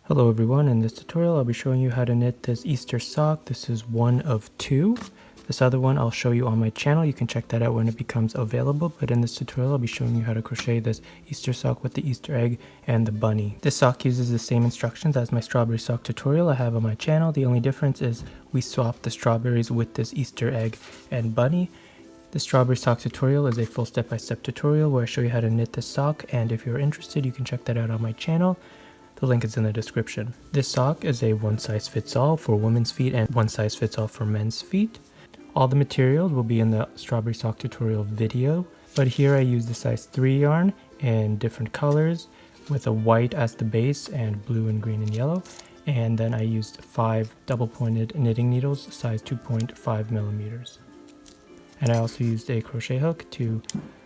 Hello everyone, in this tutorial I'll be showing you how to knit this Easter sock. This is one of two. This other one I'll show you on my channel. You can check that out when it becomes available, but in this tutorial I'll be showing you how to crochet this Easter sock with the Easter egg and the bunny. This sock uses the same instructions as my strawberry sock tutorial I have on my channel. The only difference is we swap the strawberries with this Easter egg and bunny. The strawberry sock tutorial is a full step-by-step tutorial where I show you how to knit this sock, and if you're interested you can check that out on my channel. The link is in the description. This sock is a one-size-fits-all for women's feet and one-size-fits-all for men's feet. All the materials will be in the strawberry sock tutorial video, but here I use the size 3 yarn in different colors with a white as the base and blue and green and yellow. And then I used 5 double-pointed knitting needles, size 2.5 millimeters. And I also used a crochet hook to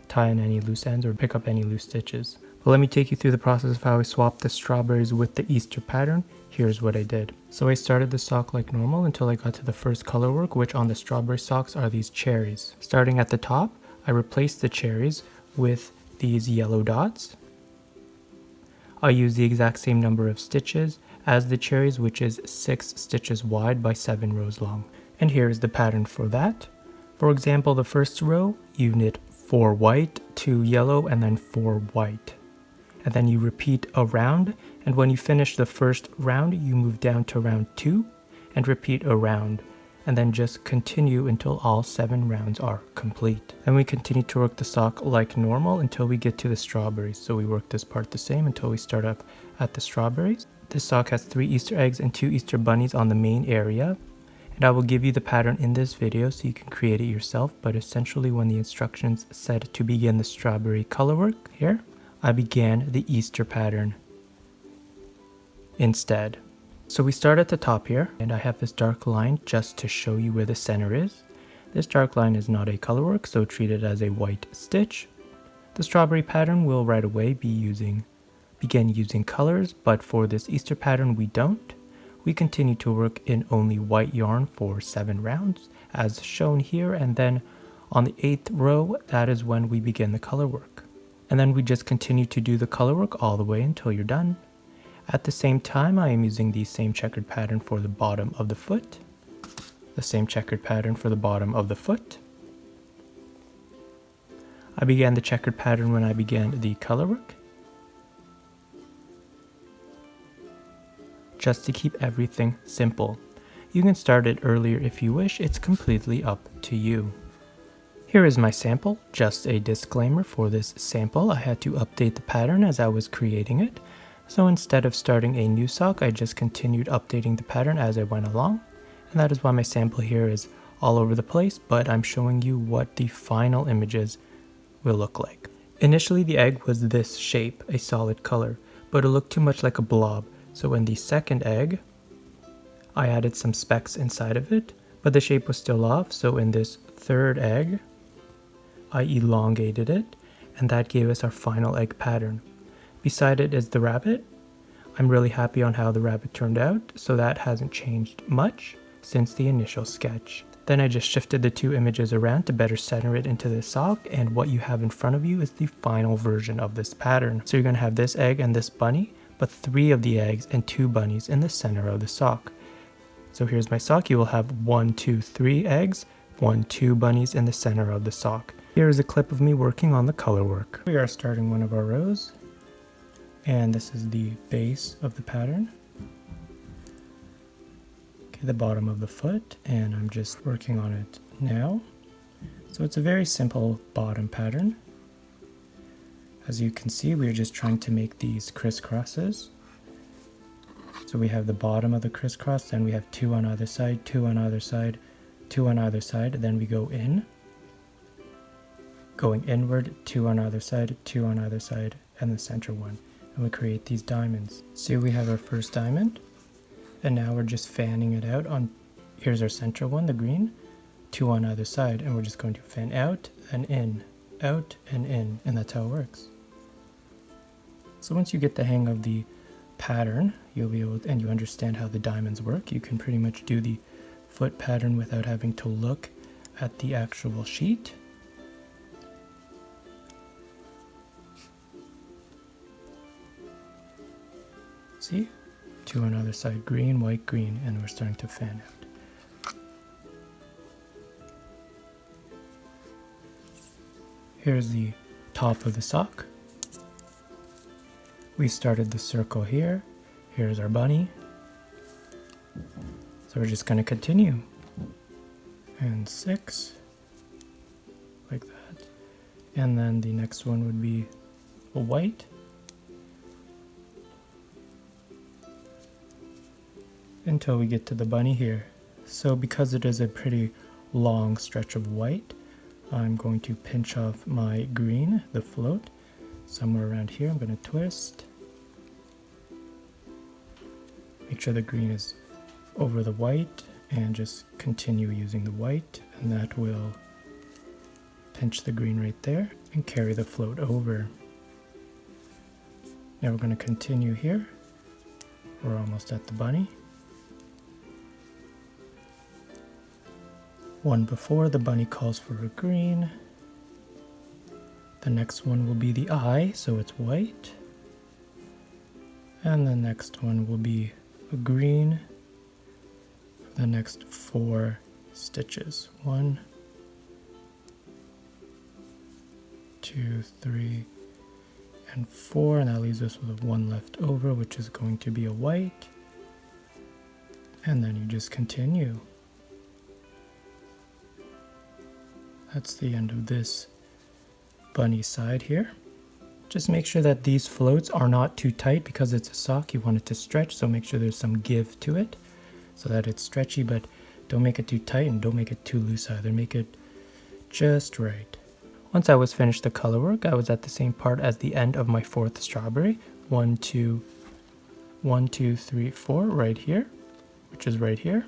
tie in any loose ends or pick up any loose stitches. But let me take you through the process of how I swapped the strawberries with the Easter pattern. Here's what I did. So I started the sock like normal until I got to the first color work, which on the strawberry socks are these cherries. Starting at the top, I replaced the cherries with these yellow dots. I used the exact same number of stitches as the cherries, which is 6 stitches wide by 7 rows long. And here is the pattern for that. For example, the first row, you knit 4 white, 2 yellow, and then 4 white. And then you repeat a round, and when you finish the first round you move down to round 2 and repeat a round, and then just continue until all 7 rounds are complete. Then we continue to work the sock like normal until we get to the strawberries. So we work this part the same until we start up at the strawberries. This sock has 3 Easter eggs and 2 Easter bunnies on the main area, and I will give you the pattern in this video so you can create it yourself. But essentially when the instructions said to begin the strawberry color work here, I began the Easter pattern instead. So we start at the top here, and I have this dark line just to show you where the center is. This dark line is not a color work, so treat it as a white stitch. The strawberry pattern will right away begin using colors, but for this Easter pattern we don't. We continue to work in only white yarn for 7 rounds as shown here, and then on the 8th row, that is when we begin the color work. And then we just continue to do the color work all the way until you're done. At the same time, I am using the same checkered pattern for the bottom of the foot, the same checkered pattern for the bottom of the foot. I began the checkered pattern when I began the color work, just to keep everything simple. You can start it earlier if you wish, it's completely up to you. Here is my sample. Just a disclaimer, for this sample I had to update the pattern as I was creating it. So instead of starting a new sock, I just continued updating the pattern as I went along. And that is why my sample here is all over the place, but I'm showing you what the final images will look like. Initially the egg was this shape, a solid color, but it looked too much like a blob. So in the second egg, I added some specks inside of it, but the shape was still off. So in this third egg, I elongated it, and that gave us our final egg pattern. Beside it is the rabbit. I'm really happy on how the rabbit turned out, so that hasn't changed much since the initial sketch. Then I just shifted the 2 images around to better center it into the sock, and what you have in front of you is the final version of this pattern. So you're going to have this egg and this bunny, but 3 of the eggs and 2 bunnies in the center of the sock. So here's my sock. You will have 1, 2, 3 eggs, 1, 2 bunnies in the center of the sock. Here is a clip of me working on the color work. We are starting one of our rows, and this is the base of the pattern. Okay, the bottom of the foot, and I'm just working on it now. So it's a very simple bottom pattern. As you can see, we're just trying to make these crisscrosses. So we have the bottom of the crisscross, then we have 2 on either side, 2 on either side, 2 on either side, then we go in. Going inward, 2 on either side, 2 on either side, and the center one. And we create these diamonds. So we have our first diamond, and now we're just fanning it out on, here's our central one, the green, 2 on either side, and we're just going to fan out and in, and that's how it works. So once you get the hang of the pattern, you'll be able to, and you understand how the diamonds work, you can pretty much do the foot pattern without having to look at the actual sheet. See? to another side, green, white, green, and we're starting to fan out. Here's the top of the sock. We started the circle here. Here's our bunny. So we're just going to continue. And 6, like that. And then the next one would be a white. Until we get to the bunny here. So because it is a pretty long stretch of white, I'm going to pinch off my green, the float, somewhere around here. I'm going to twist. Make sure the green is over the white and just continue using the white, and that will pinch the green right there and carry the float over. Now we're going to continue here. We're almost at the bunny. One before, the bunny calls for a green. The next one will be the eye, so it's white. And the next one will be a green for the next 4 stitches. 1, 2, 3, and 4, and that leaves us with 1 left over, which is going to be a white. And then you just continue. That's the end of this bunny side here. Just make sure that these floats are not too tight because it's a sock. You want it to stretch, so make sure there's some give to it so that it's stretchy, but don't make it too tight and don't make it too loose either. Make it just right. Once I was finished the color work, I was at the same part as the end of my 4th strawberry. 1, 2, 3, 4 right here, which is right here.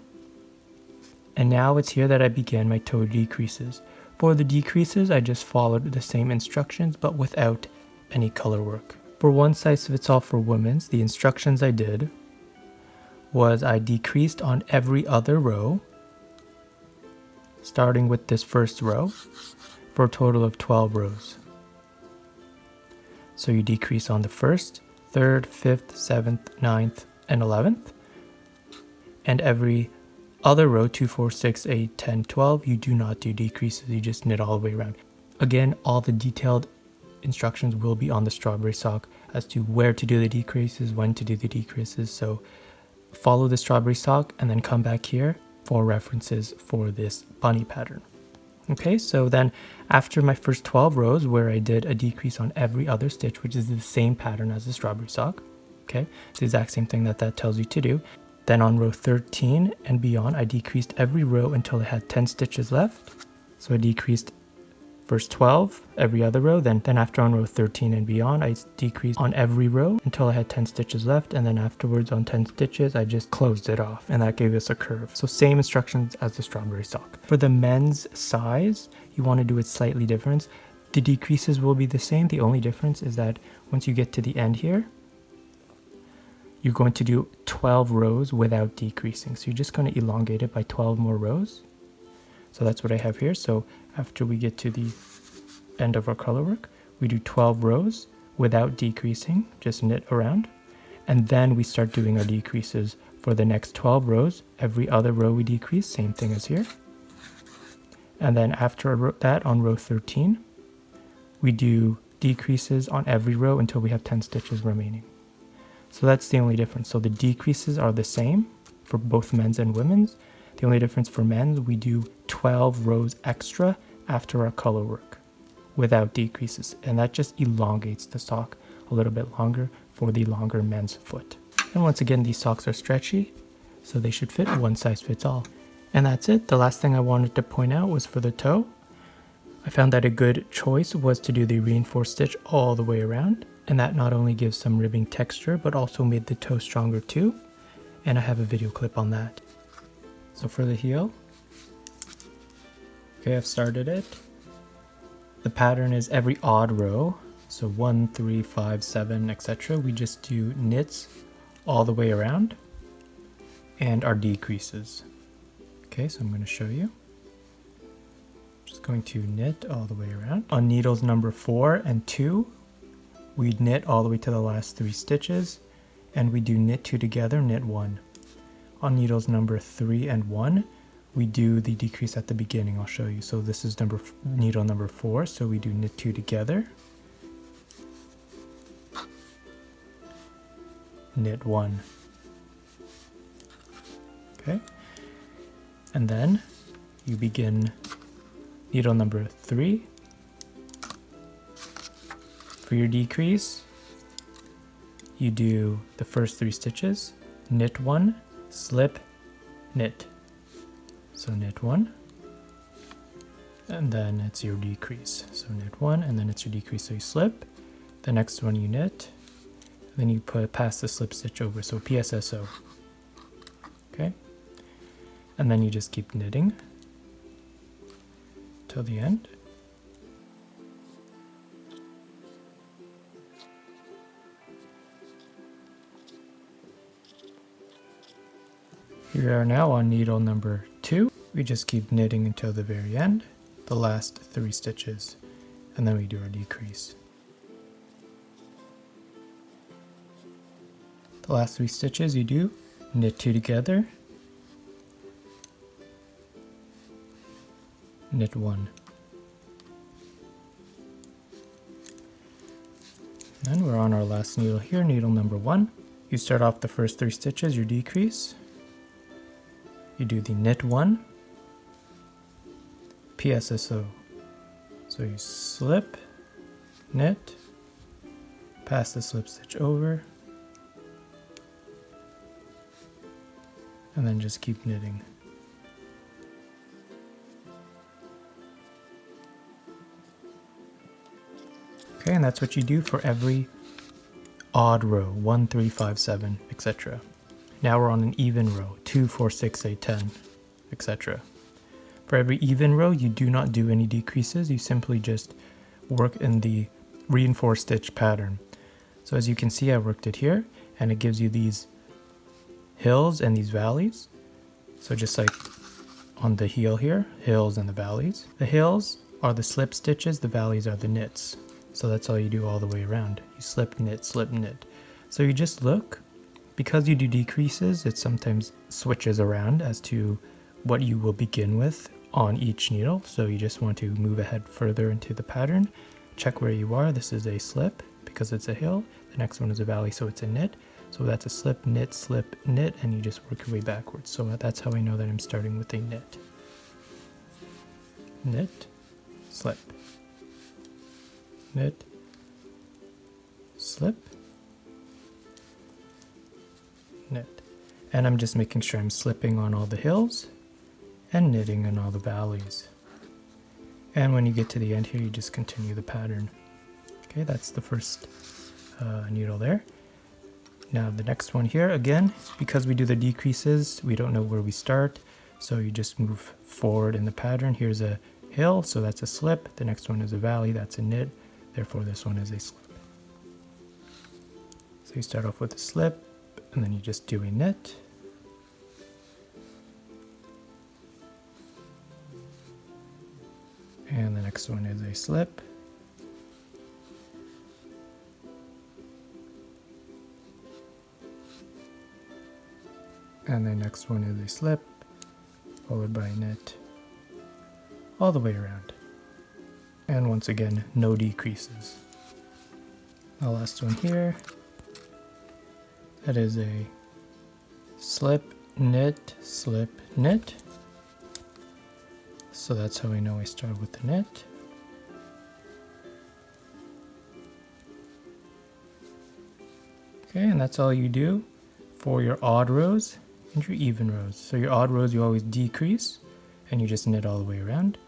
And now it's here that I began my toe decreases. For the decreases, I just followed the same instructions, but without any color work. For one size fits all for women's, the instructions I did was I decreased on every other row, starting with this first row, for a total of 12 rows. So you decrease on the 1st, 3rd, 5th, 7th, 9th, and 11th, and every other row, 2, 4, 6, 8, 10, 12, you do not do decreases, you just knit all the way around. Again, all the detailed instructions will be on the strawberry sock as to where to do the decreases, when to do the decreases, so follow the strawberry sock and then come back here for references for this bunny pattern. Okay, so then after my first 12 rows where I did a decrease on every other stitch, which is the same pattern as the strawberry sock, okay, it's the exact same thing that tells you to do. Then on row 13 and beyond, I decreased every row until I had 10 stitches left. So I decreased first 12 every other row. Then after on row 13 and beyond, I decreased on every row until I had 10 stitches left. And then afterwards on 10 stitches, I just closed it off, and that gave us a curve. So same instructions as the strawberry sock. For the men's size, you want to do it slightly different. The decreases will be the same. The only difference is that once you get to the end here, you're going to do 12 rows without decreasing. So you're just going to elongate it by 12 more rows. So that's what I have here. So after we get to the end of our color work, we do 12 rows without decreasing, just knit around. And then we start doing our decreases for the next 12 rows. Every other row we decrease, same thing as here. And then after that, on row 13, we do decreases on every row until we have 10 stitches remaining. So that's the only difference. So the decreases are the same for both men's and women's. The only difference for men's, we do 12 rows extra after our color work without decreases. And that just elongates the sock a little bit longer for the longer men's foot. And once again, these socks are stretchy, so they should fit, one size fits all. And that's it. The last thing I wanted to point out was for the toe. I found that a good choice was to do the reinforced stitch all the way around. And that not only gives some ribbing texture, but also made the toe stronger too. And I have a video clip on that. So for the heel, okay, I've started it. The pattern is every odd row. So 1, 3, 5, 7, etc. We just do knits all the way around and our decreases. Okay, so I'm going to show you. Just going to knit all the way around. On needles number 4 and 2, we knit all the way to the last 3 stitches, and we do knit 2 together, knit 1. On needles number 3 and 1, we do the decrease at the beginning. I'll show you. So this is needle number 4, so we do knit 2 together, knit 1. Okay, and then you begin needle number 3. For your decrease, you do the first 3 stitches, knit 1, slip, knit. So knit 1, and then it's your decrease. So knit 1, and then it's your decrease, so you slip. The next one you knit, then you pass the slip stitch over, so PSSO. Okay, and then you just keep knitting till the end. Here we are now on needle number 2. We just keep knitting until the very end, the last 3 stitches, and then we do our decrease. The last 3 stitches you do knit 2 together, knit 1. Then we're on our last needle here, needle number 1. You start off the first 3 stitches, your decrease. You do the knit 1, PSSO. So you slip, knit, pass the slip stitch over, and then just keep knitting. Okay, and that's what you do for every odd row, 1, 3, 5, 7, etc. Now we're on an even row, 2, 4, 6, 8, 10, etc. For every even row, you do not do any decreases. You simply just work in the reinforced stitch pattern. So as you can see, I worked it here, and it gives you these hills and these valleys. So just like on the heel here, hills and the valleys. The hills are the slip stitches, the valleys are the knits. So that's all you do all the way around. You slip, knit, slip, knit. So you just look. Because you do decreases, it sometimes switches around as to what you will begin with on each needle. So you just want to move ahead further into the pattern. Check where you are. This is a slip because it's a hill. The next one is a valley, so it's a knit. So that's a slip, knit, and you just work your way backwards. So that's how I know that I'm starting with a knit. Knit, slip, knit, slip, knit. And I'm just making sure I'm slipping on all the hills and knitting on all the valleys. And when you get to the end here, you just continue the pattern. Okay, that's the first needle there. Now the next one here, again, because we do the decreases, we don't know where we start. So you just move forward in the pattern. Here's a hill, so that's a slip. The next one is a valley, that's a knit. Therefore this one is a slip. So you start off with a slip, and then you just do a knit. And the next one is a slip. And the next one is a slip, followed by a knit, all the way around. And once again, no decreases. The last one here, that is a slip, knit, slip, knit. So that's how I know I start with the knit. Okay, and that's all you do for your odd rows and your even rows. So your odd rows you always decrease and you just knit all the way around.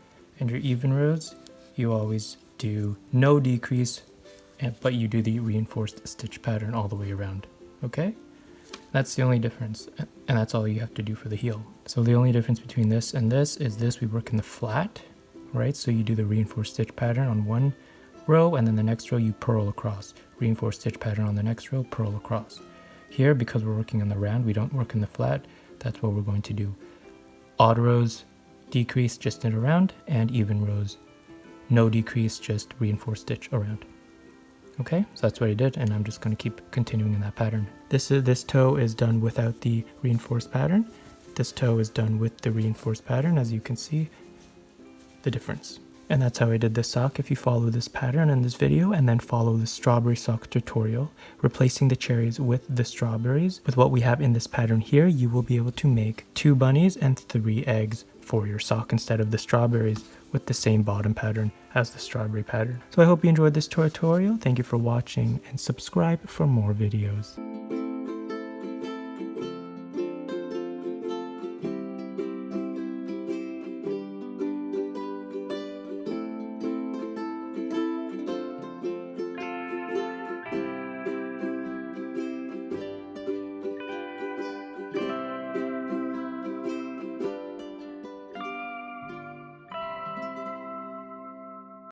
And your even rows you always do no decrease, but you do the reinforced stitch pattern all the way around. Okay? That's the only difference, and that's all you have to do for the heel. So the only difference between this and this is this we work in the flat, right? So you do the reinforced stitch pattern on one row, and then the next row you purl across. Reinforced stitch pattern on the next row, purl across. Here, because we're working on the round, we don't work in the flat. That's what we're going to do. Odd rows, decrease, just knit around, and even rows, no decrease, just reinforced stitch around. Okay, so that's what I did, and I'm just going to keep continuing in that pattern. This toe is done without the reinforced pattern. This toe is done with the reinforced pattern, as you can see the difference. And that's how I did this sock. If you follow this pattern in this video and then follow the strawberry sock tutorial, replacing the cherries with the strawberries, with what we have in this pattern here, you will be able to make 2 bunnies and 3 eggs for your sock instead of the strawberries with the same bottom pattern as the strawberry pattern. So I hope you enjoyed this tutorial. Thank you for watching and subscribe for more videos.